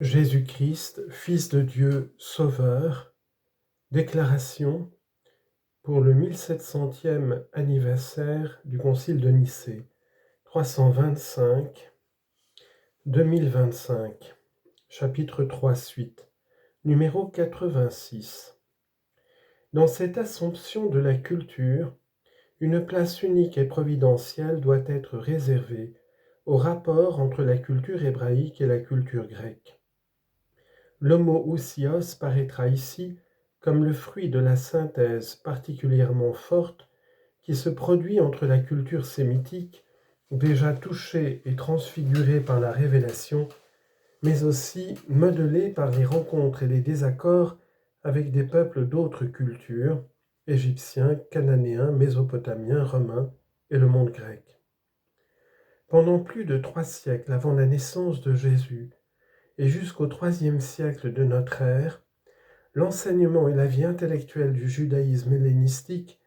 Jésus-Christ, Fils de Dieu, Sauveur, déclaration pour le 1700e anniversaire du Concile de Nicée, 325-2025, chapitre 3 suite, numéro 86. Dans cette assomption de la culture, une place unique et providentielle doit être réservée au rapport entre la culture hébraïque et la culture grecque. L'homoousios paraîtra ici comme le fruit de la synthèse particulièrement forte qui se produit entre la culture sémitique, déjà touchée et transfigurée par la révélation, mais aussi modelée par les rencontres et les désaccords avec des peuples d'autres cultures, égyptiens, cananéens, mésopotamiens, romains et le monde grec. Pendant plus de 3 siècles avant la naissance de Jésus, et jusqu'au IIIe siècle de notre ère, l'enseignement et la vie intellectuelle du judaïsme hellénistique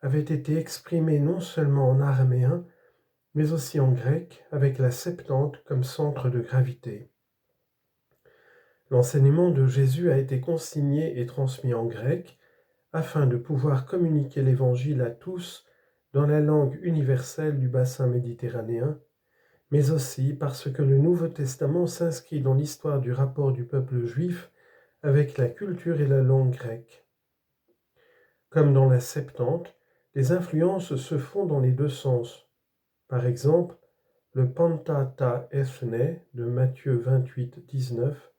avaient été exprimés non seulement en araméen, mais aussi en grec, avec la Septante comme centre de gravité. L'enseignement de Jésus a été consigné et transmis en grec, afin de pouvoir communiquer l'Évangile à tous dans la langue universelle du bassin méditerranéen, mais aussi parce que le Nouveau Testament s'inscrit dans l'histoire du rapport du peuple juif avec la culture et la langue grecque. Comme dans la Septante, les influences se font dans les deux sens. Par exemple, le Panta ta ethne de Matthieu 28, 19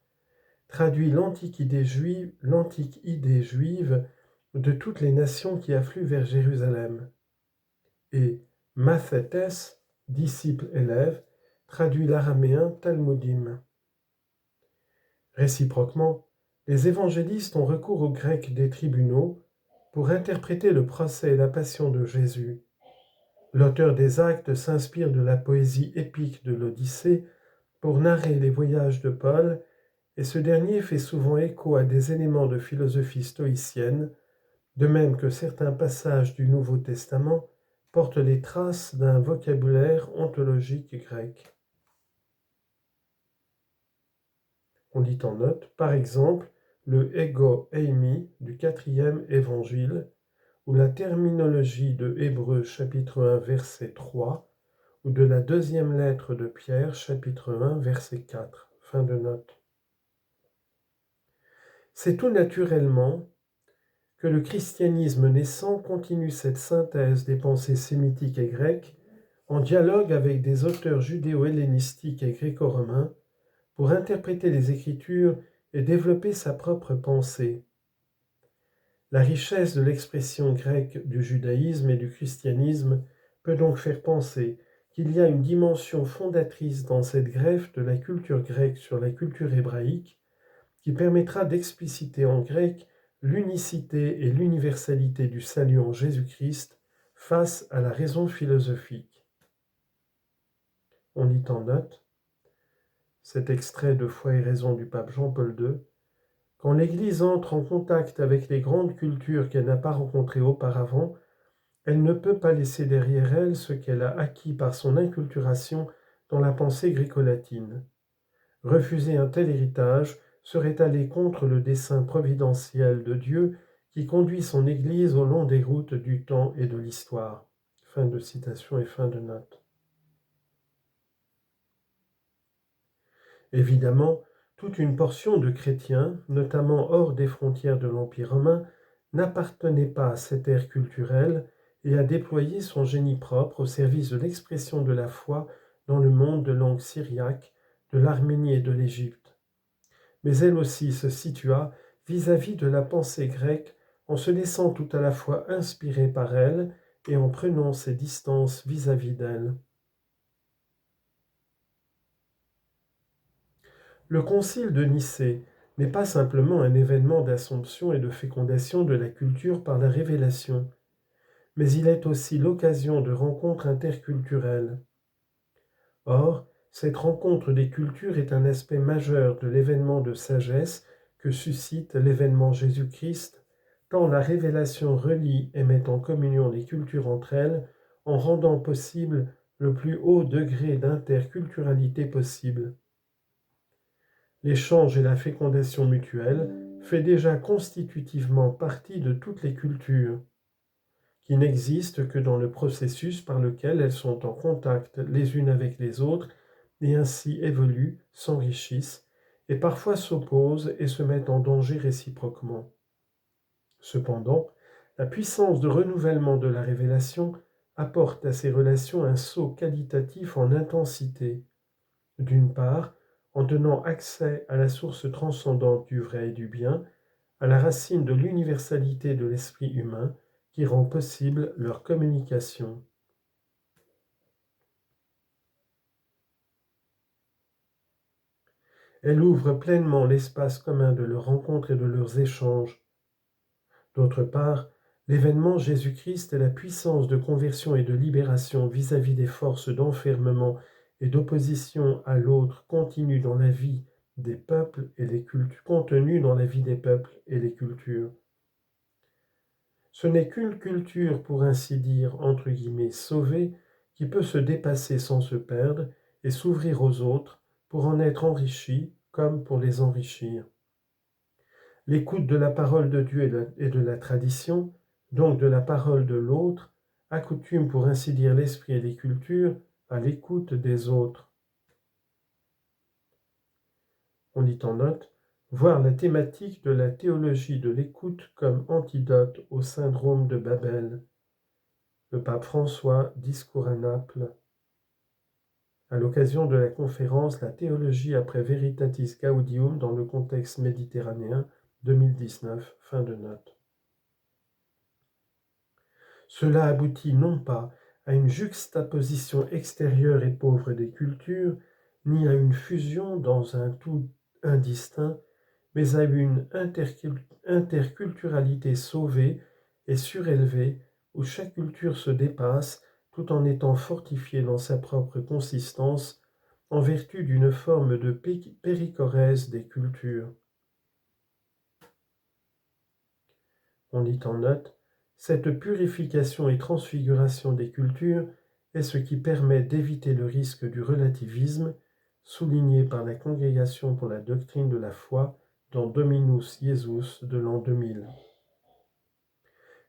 traduit l'antique idée juive de toutes les nations qui affluent vers Jérusalem. Et Mathétes, disciple-élève, traduit l'araméen Talmudim. Réciproquement, les évangélistes ont recours au grec des tribunaux pour interpréter le procès et la passion de Jésus. L'auteur des Actes s'inspire de la poésie épique de l'Odyssée pour narrer les voyages de Paul, et ce dernier fait souvent écho à des éléments de philosophie stoïcienne, de même que certains passages du Nouveau Testament portent les traces d'un vocabulaire ontologique grec. On dit en note, par exemple, le ego eimi du 4e évangile, ou la terminologie de Hébreux chapitre 1 verset 3, ou de la 2e lettre de Pierre chapitre 1 verset 4. Fin de note. C'est tout naturellement que le christianisme naissant continue cette synthèse des pensées sémitiques et grecques en dialogue avec des auteurs judéo-hellénistiques et gréco-romains pour interpréter les Écritures et développer sa propre pensée. La richesse de l'expression grecque du judaïsme et du christianisme peut donc faire penser qu'il y a une dimension fondatrice dans cette greffe de la culture grecque sur la culture hébraïque qui permettra d'expliciter en grec l'unicité et l'universalité du salut en Jésus-Christ face à la raison philosophique. On lit en note cet extrait de Foi et raison du pape Jean-Paul II. Quand l'Église entre en contact avec les grandes cultures qu'elle n'a pas rencontrées auparavant, elle ne peut pas laisser derrière elle ce qu'elle a acquis par son inculturation dans la pensée gréco-latine. Refuser un tel héritage serait aller contre le dessein providentiel de Dieu qui conduit son Église au long des routes du temps et de l'histoire. Fin de citation et fin de note. Évidemment, toute une portion de chrétiens, notamment hors des frontières de l'Empire romain, n'appartenait pas à cette ère culturelle et a déployé son génie propre au service de l'expression de la foi dans le monde de langue syriaque, de l'Arménie et de l'Égypte. Mais elle aussi se situa vis-à-vis de la pensée grecque en se laissant tout à la fois inspirer par elle et en prenant ses distances vis-à-vis d'elle. Le concile de Nicée n'est pas simplement un événement d'assomption et de fécondation de la culture par la révélation, mais il est aussi l'occasion de rencontres interculturelles. Or, cette rencontre des cultures est un aspect majeur de l'événement de sagesse que suscite l'événement Jésus-Christ, tant la révélation relie et met en communion les cultures entre elles en rendant possible le plus haut degré d'interculturalité possible. L'échange et la fécondation mutuelle fait déjà constitutivement partie de toutes les cultures, qui n'existent que dans le processus par lequel elles sont en contact les unes avec les autres et ainsi évoluent, s'enrichissent et parfois s'opposent et se mettent en danger réciproquement. Cependant, la puissance de renouvellement de la révélation apporte à ces relations un saut qualitatif en intensité, d'une part, en donnant accès à la source transcendante du vrai et du bien, à la racine de l'universalité de l'esprit humain qui rend possible leur communication. Elle ouvre pleinement l'espace commun de leurs rencontres et de leurs échanges. D'autre part, l'événement Jésus-Christ et la puissance de conversion et de libération vis-à-vis des forces d'enfermement et d'opposition à l'autre contenue dans la vie des peuples et les cultures, contenue dans la vie des peuples et les cultures. Ce n'est qu'une culture, pour ainsi dire, entre guillemets, sauvée, qui peut se dépasser sans se perdre et s'ouvrir aux autres pour en être enrichie comme pour les enrichir. L'écoute de la parole de Dieu et de la tradition, donc de la parole de l'autre, accoutume pour ainsi dire l'esprit et les cultures à l'écoute des autres. On dit en note, voir la thématique de la théologie de l'écoute comme antidote au syndrome de Babel. Le pape François, discours à Naples, à l'occasion de la conférence La théologie après Veritatis Gaudium dans le contexte méditerranéen 2019, fin de note. Cela aboutit non pas à une juxtaposition extérieure et pauvre des cultures, ni à une fusion dans un tout indistinct, mais à une interculturalité sauvée et surélevée où chaque culture se dépasse tout en étant fortifiée dans sa propre consistance en vertu d'une forme de périchorèse des cultures. On lit en note, cette purification et transfiguration des cultures est ce qui permet d'éviter le risque du relativisme, souligné par la Congrégation pour la doctrine de la foi dans Dominus Jesus de l'an 2000.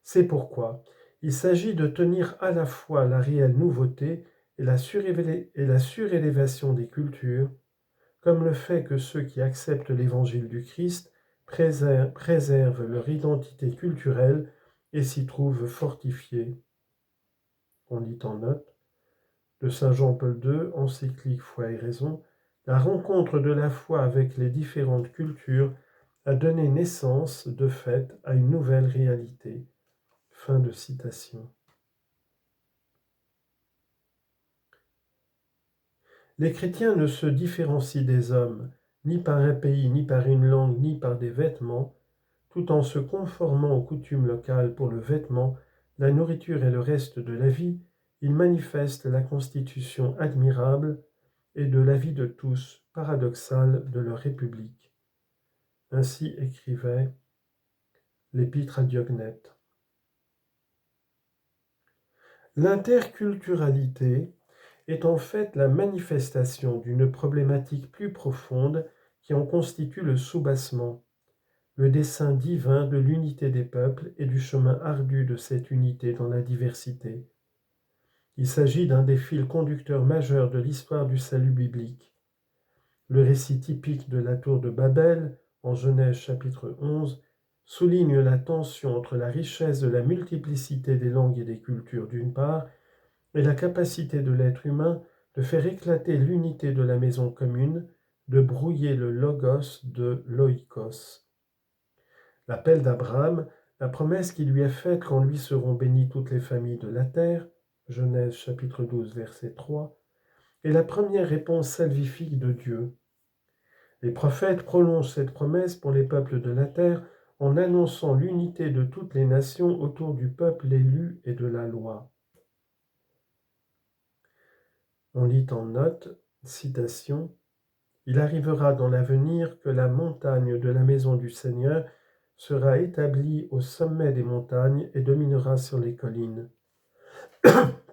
C'est pourquoi il s'agit de tenir à la fois la réelle nouveauté et la surélévation des cultures, comme le fait que ceux qui acceptent l'évangile du Christ préservent leur identité culturelle et s'y trouvent fortifiés. On lit en note de Saint Jean-Paul II, encyclique Foi et Raison, la rencontre de la foi avec les différentes cultures a donné naissance, de fait, à une nouvelle réalité. Fin de citation. Les chrétiens ne se différencient des hommes, ni par un pays, ni par une langue, ni par des vêtements, tout en se conformant aux coutumes locales pour le vêtement, la nourriture et le reste de la vie, ils manifestent la constitution admirable et de la vie de tous paradoxale de leur République. Ainsi écrivait l'Épître à Diognète. L'interculturalité est en fait la manifestation d'une problématique plus profonde qui en constitue le soubassement, le dessein divin de l'unité des peuples et du chemin ardu de cette unité dans la diversité. Il s'agit d'un des fils conducteurs majeurs de l'histoire du salut biblique. Le récit typique de la tour de Babel, en Genèse chapitre 11, souligne la tension entre la richesse de la multiplicité des langues et des cultures d'une part, et la capacité de l'être humain de faire éclater l'unité de la maison commune, de brouiller le logos de l'oikos. L'appel d'Abraham, la promesse qui lui est faite qu'en lui seront bénies toutes les familles de la terre, Genèse chapitre 12 verset 3, est la première réponse salvifique de Dieu. Les prophètes prolongent cette promesse pour les peuples de la terre en annonçant l'unité de toutes les nations autour du peuple élu et de la loi. On lit en note, citation, « Il arrivera dans l'avenir que la montagne de la maison du Seigneur sera établie au sommet des montagnes et dominera sur les collines.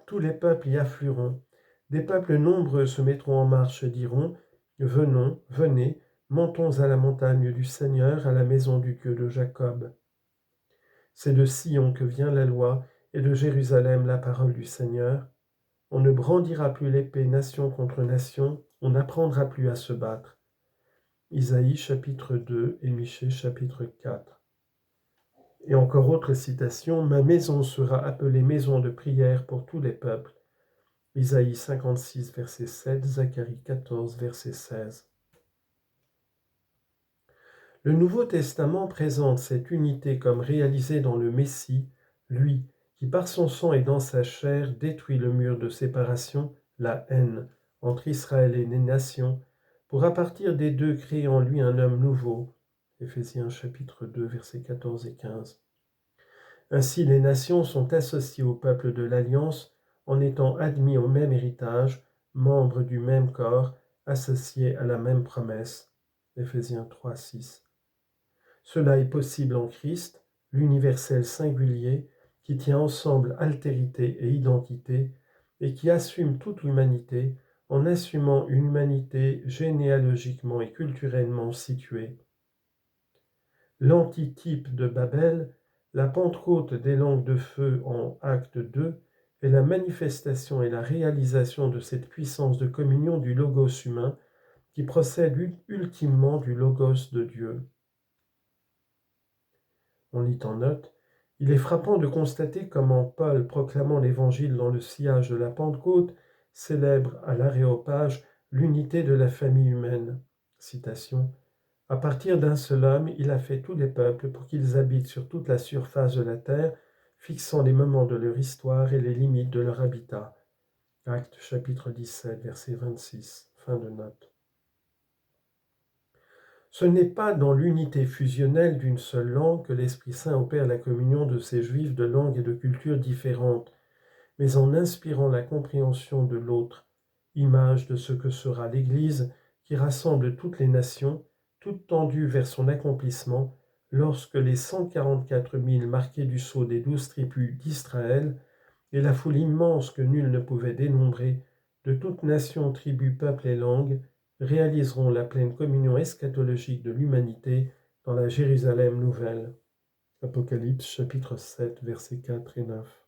Tous les peuples y afflueront. Des peuples nombreux se mettront en marche et diront, venons, venez, Montons à la montagne du Seigneur, à la maison du Dieu de Jacob. C'est de Sion que vient la loi, et de Jérusalem la parole du Seigneur. On ne brandira plus l'épée nation contre nation, on n'apprendra plus à se battre. Isaïe chapitre 2 et Michée chapitre 4. Et encore autre citation, ma maison sera appelée maison de prière pour tous les peuples. Isaïe 56, verset 7, Zacharie 14, verset 16. Le Nouveau Testament présente cette unité comme réalisée dans le Messie, lui, qui par son sang et dans sa chair détruit le mur de séparation, la haine, entre Israël et les nations, pour à partir des deux créer en lui un homme nouveau. Éphésiens chapitre 2, versets 14 et 15. Ainsi les nations sont associées au peuple de l'Alliance en étant admis au même héritage, membres du même corps, associés à la même promesse. Éphésiens 3, 6. Cela est possible en Christ, l'universel singulier, qui tient ensemble altérité et identité, et qui assume toute l'humanité en assumant une humanité généalogiquement et culturellement située. L'antitype de Babel, la Pentecôte des langues de feu en Acte 2, est la manifestation et la réalisation de cette puissance de communion du Logos humain qui procède ultimement du Logos de Dieu. On lit en note, il est frappant de constater comment Paul, proclamant l'Évangile dans le sillage de la Pentecôte, célèbre à l'aréopage l'unité de la famille humaine. Citation. À partir d'un seul homme, il a fait tous les peuples pour qu'ils habitent sur toute la surface de la terre, fixant les moments de leur histoire et les limites de leur habitat. Actes chapitre 17, verset 26. Fin de note. Ce n'est pas dans l'unité fusionnelle d'une seule langue que l'Esprit Saint opère la communion de ces Juifs de langues et de cultures différentes, mais en inspirant la compréhension de l'autre, image de ce que sera l'Église qui rassemble toutes les nations, toutes tendues vers son accomplissement, lorsque les 144 000 marqués du sceau des 12 tribus d'Israël et la foule immense que nul ne pouvait dénombrer, de toute nation, tribu, peuple et langue, réaliseront la pleine communion eschatologique de l'humanité dans la Jérusalem nouvelle. Apocalypse chapitre 7, versets 4 et 9.